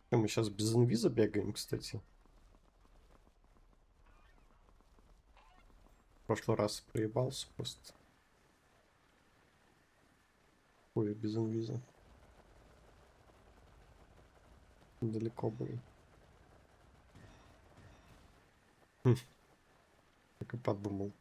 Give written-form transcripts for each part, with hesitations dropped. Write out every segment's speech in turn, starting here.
Мы сейчас без инвиза бегаем, кстати. В прошлый раз проебался просто. Ой, без инвиза. Далеко был. Так и подумал.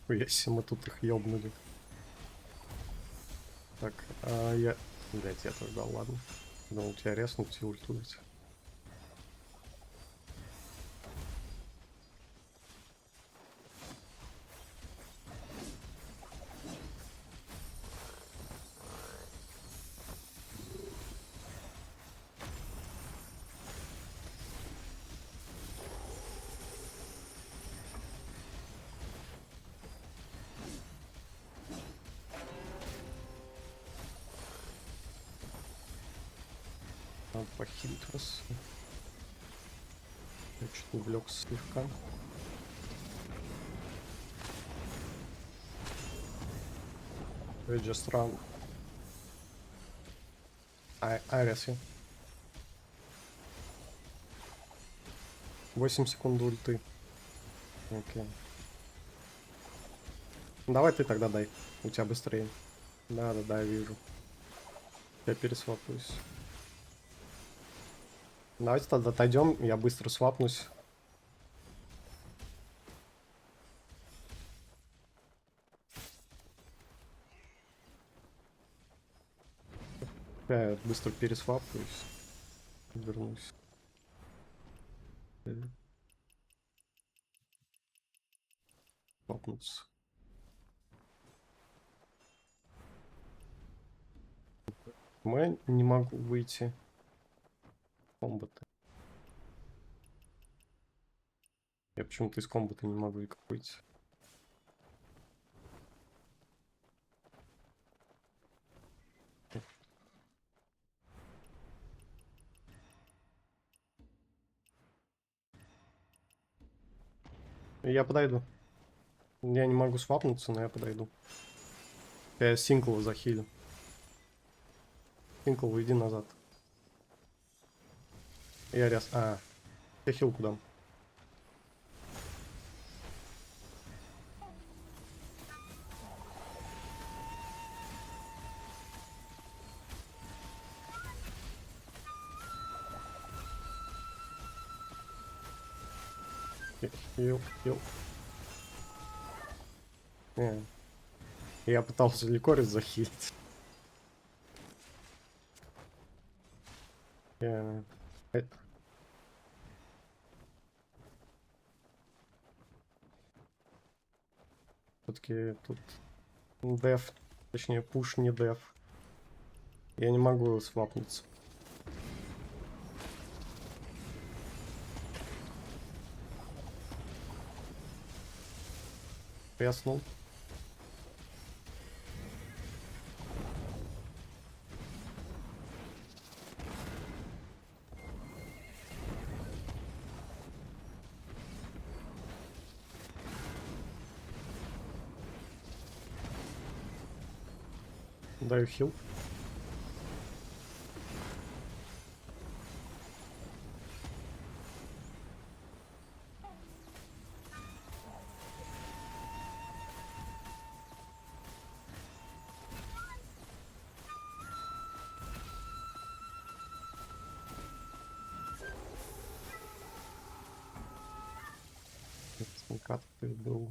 Ой, если мы тут их ёбнули. Так, я... Блять, я тогда, ладно. Думал, тебя резнуть и ульту дать. Надо похилить раз. Я чуть увлекся слегка. We just run. Аресы. 8 секунд ульты. Окей. Давай ты тогда дай. У тебя быстрее. Да, я вижу. Я пересвапаюсь. Давайте тогда отойдем, я быстро свапнусь. Я быстро пересвапаюсь. Вернусь. Свапнуться. Я не могу выйти. Комбата. Я почему-то из комбата не могу никак выйти. Я подойду. Я не могу свапнуться, но я подойду. Я синкл захилю. Синкл, уйди назад. Я рез... я хилку дам. Хил. Не. Я пытался ликорис захилить. Я... Все-таки тут деф, точнее пуш не деф. Я не могу свапнуться. Яснул. Даю хил. Кат ты был.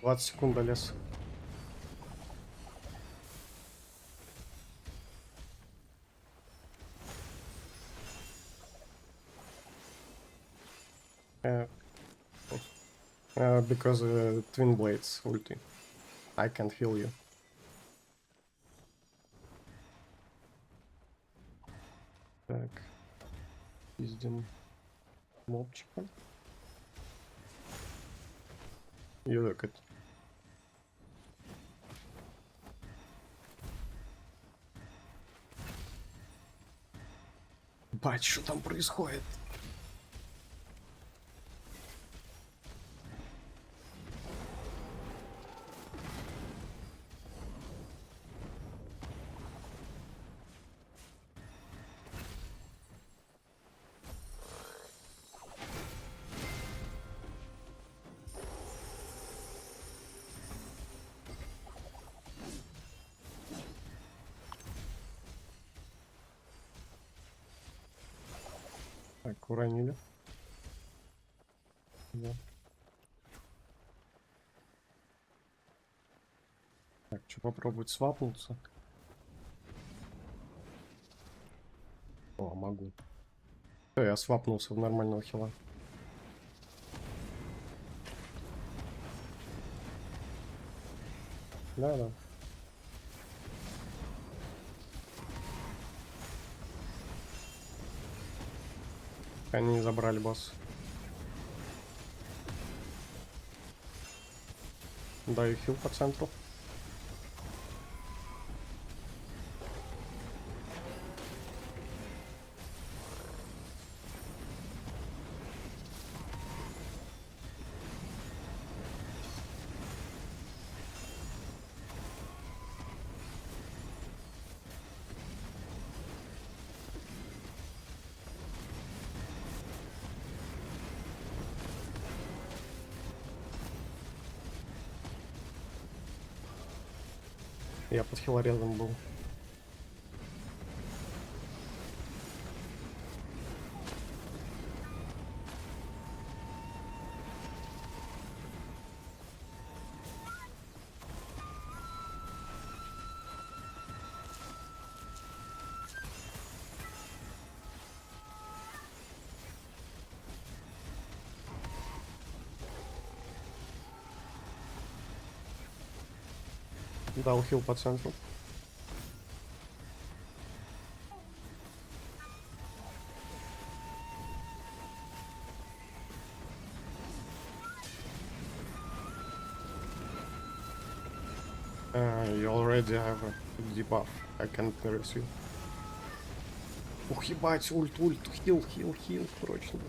«20 секунд до леса». Because Twin Blades ulti. I can't heal you. Так. Пиздим мобчика. Юдакать. Бать, что там происходит? Так, уронили. Да. Так, что попробовать свапнуться? О, могу. Я свапнулся в нормального хила. Да. Они забрали босс. Даю хил по центру. Я под хилорезом был. Дал хил по центру. You already have a debuff. I can't nurse you. Ух, ебать, ульт, хил, срочно.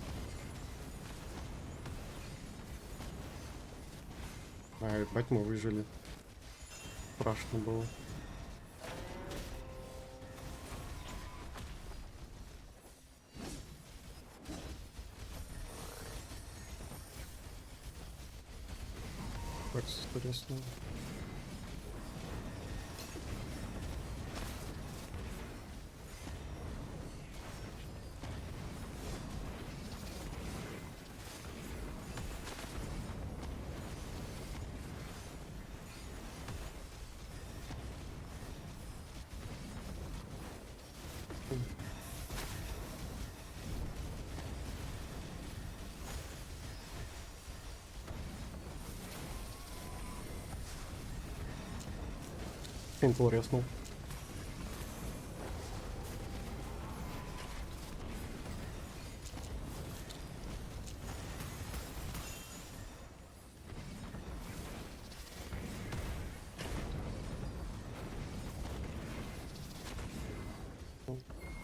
Ебать, мы выжили. Страшно было. Так, интересно. Пинтл резнул.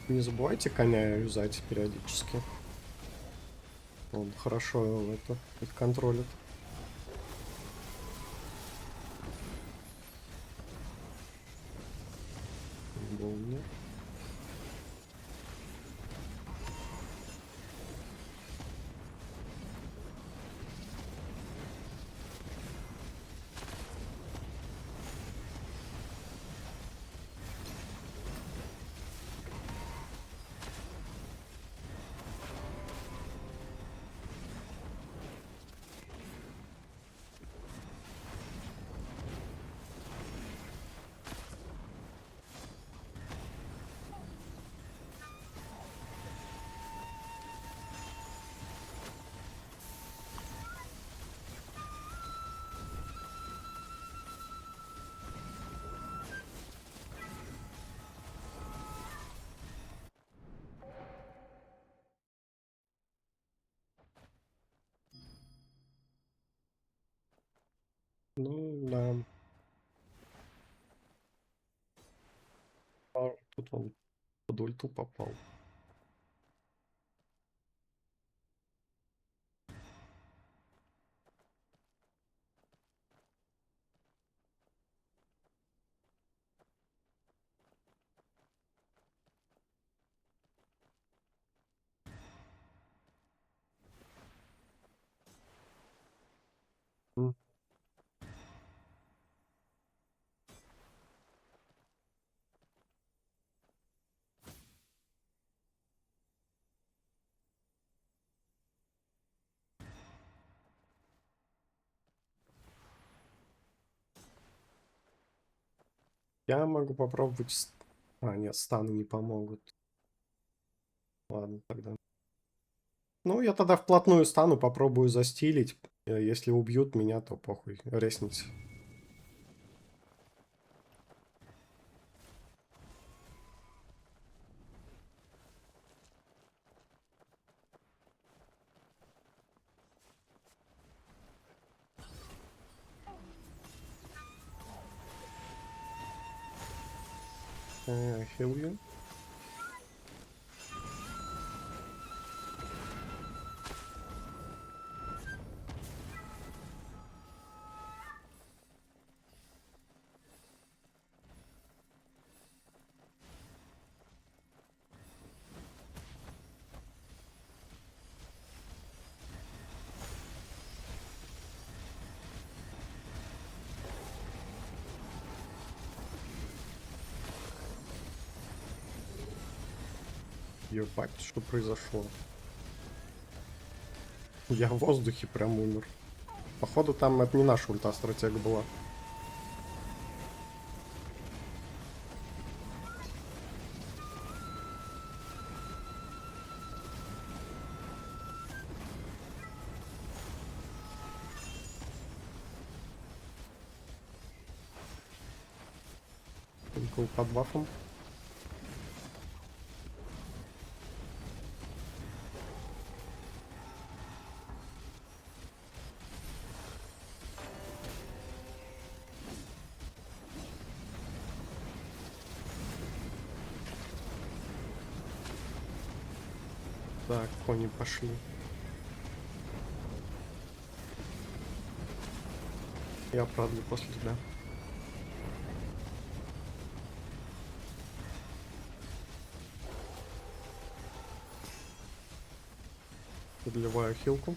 Не забывайте коня юзать периодически. Он хорошо это контролит. Более. Ну, да. Тут он под ульту попал. М. Я могу попробовать... А, нет, станы не помогут. Ладно, тогда. Ну, я тогда вплотную стану, попробую застилить. Если убьют меня, то похуй, ресните. Heal you. Ебать, что произошло? Я в воздухе прям умер. Походу, там это не наша ульта-стратега была. Был под бафом. Так, кони пошли. Я продлю после тебя. Подливаю хилку.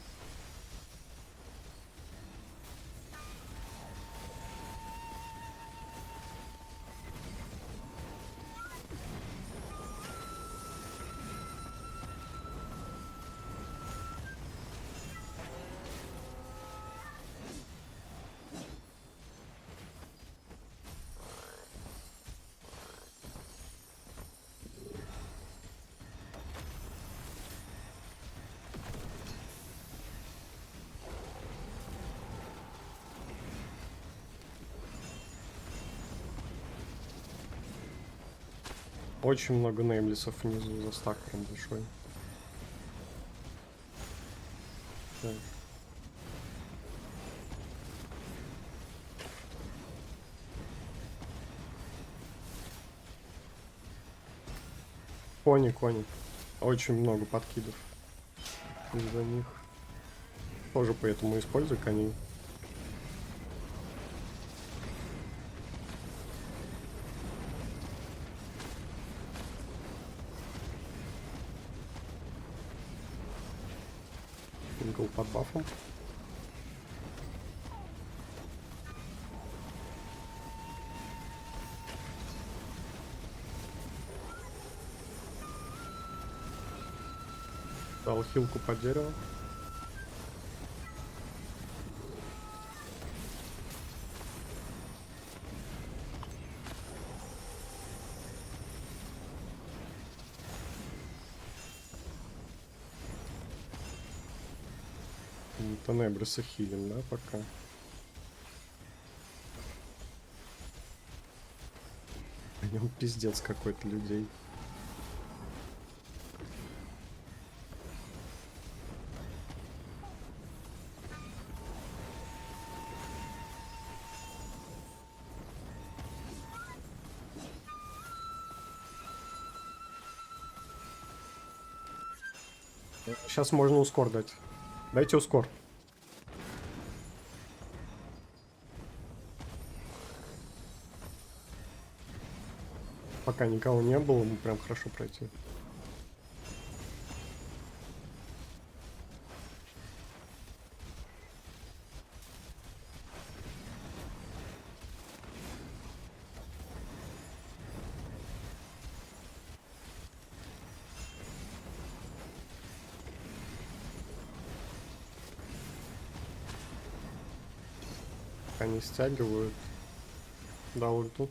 Очень много неймлисов внизу за стакером большой. Так. Кони, кони. Очень много подкидов из-за них. Тоже поэтому используй коней. Ингл под бафом. Дал хилку под дерево. Тенебриса хилим, да, пока. В нем пиздец какой-то людей. Сейчас можно ускор дать. Дайте ускор. Пока никого не было, мы прям хорошо пройти. Они стягивают. Да, ульту.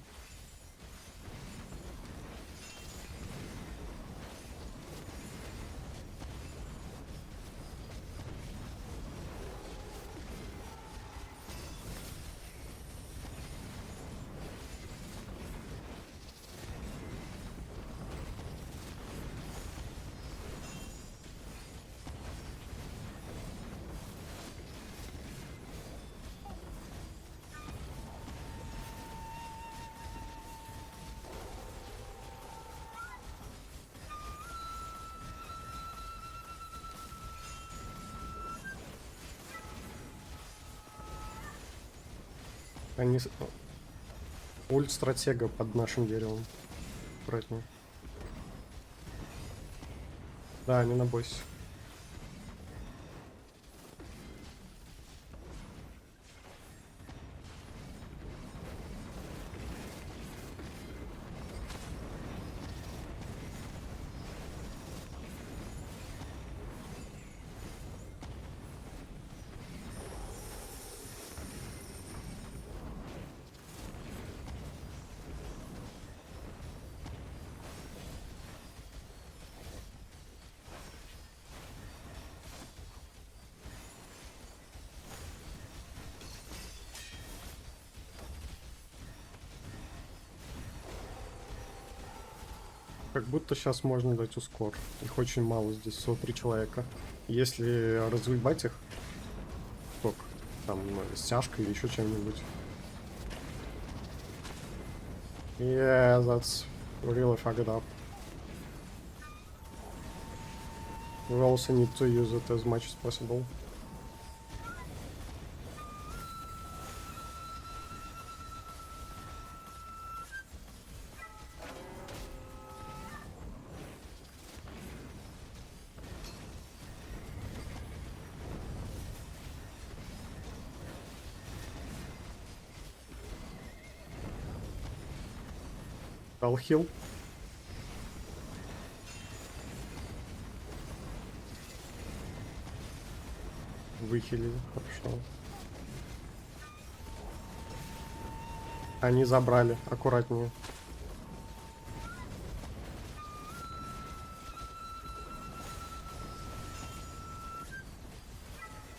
Они... Ульт стратега под нашим деревом. Аккуратнее. Да, не на боссе. Как будто сейчас можно дать ускор. Их очень мало здесь, всего 3 человека. Если разъебать их, сколько? Там стяжкой или еще чем-нибудь. Yeah, that's really fucked up. We also need to use it as much as possible. Дал хил. Выхилили, хорошо. Они забрали, аккуратнее.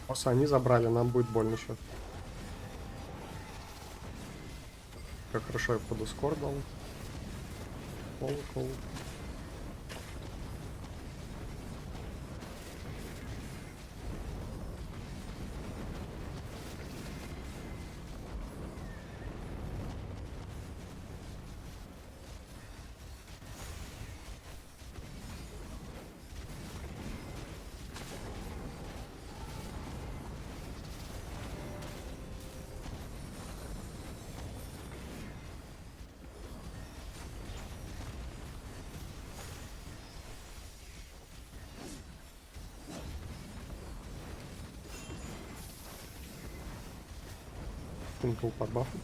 Просто они забрали, нам будет больно сейчас. Как хорошо я под ускор дал. Колокол. Тинкл под бафом.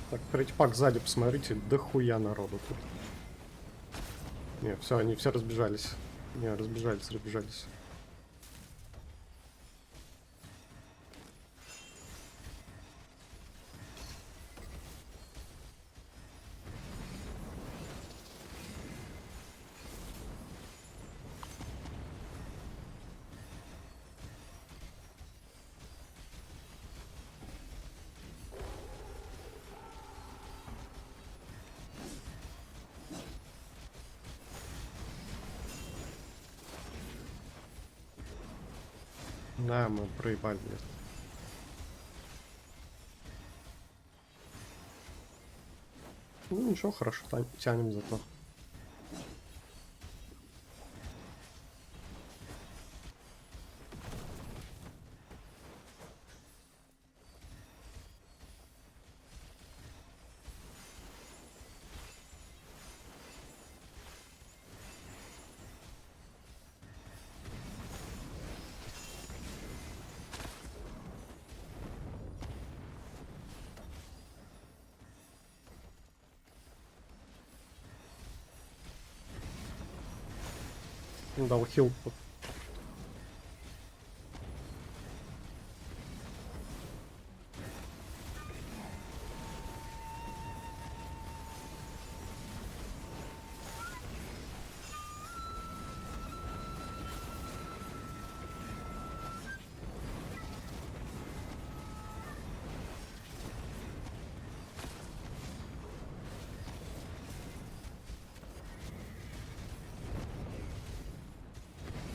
Так, третий пак сзади, посмотрите, дохуя народу тут. Не, все, они все разбежались. Не, разбежались. Да, мы проебали. Ну ничего, хорошо тянем зато. Дал хил.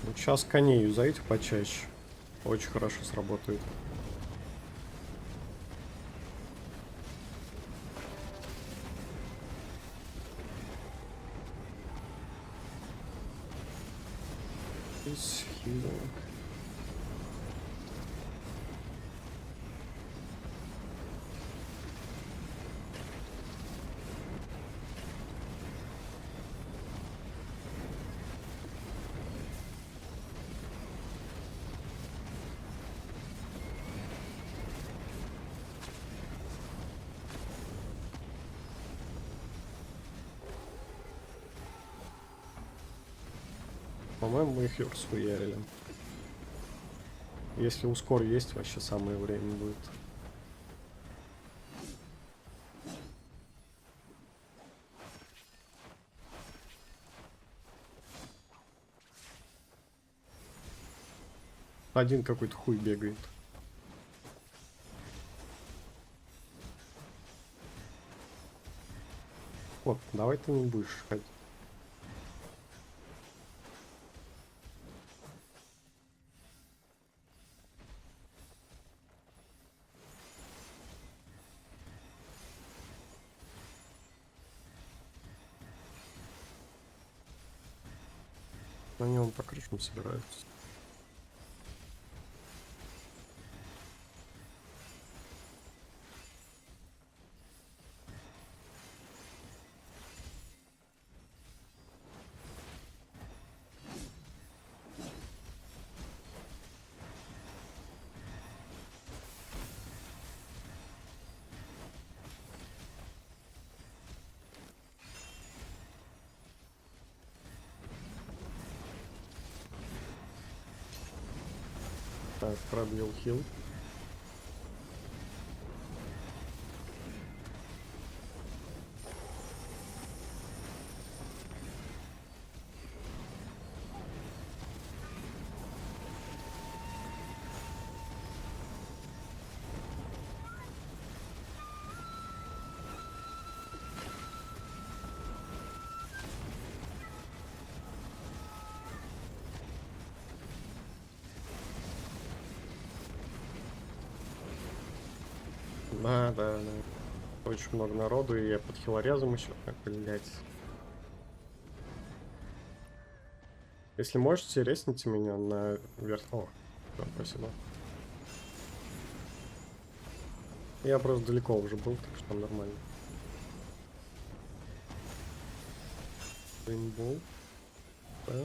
Вот сейчас коней юзайте почаще. Очень хорошо сработает. Healing. По-моему, мы их схуярили. Если ускор есть, вообще самое время будет. Один какой-то хуй бегает. Вот, давай ты не будешь ходить. На нем по крышам собираются. Так, пробил хил. Да. Очень много народу, и я под хилорезом еще. Так, блять. Если можете, ресните меня на верх. О, да, спасибо. Я просто далеко уже был, так что нормально. Рейнбоу. Да.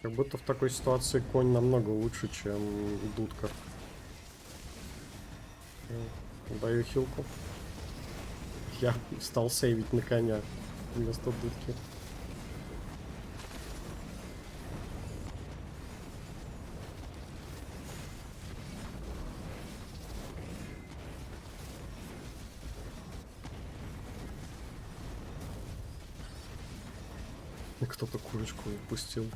Как будто в такой ситуации конь намного лучше, чем дудка. Даю хилку. Я стал сейвить на коня вместо дудки. И кто-то курочку упустил.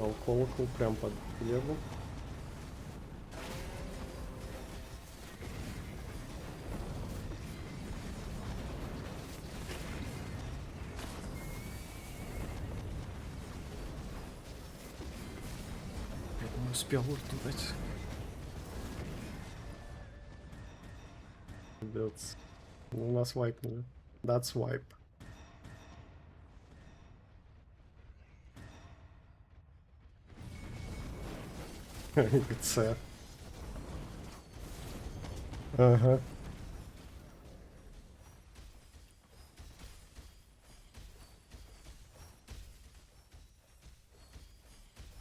Колокол прям под хлебом. Я не успел ультовать. Ну, нас вайпнули. That's wipe. С. Ага.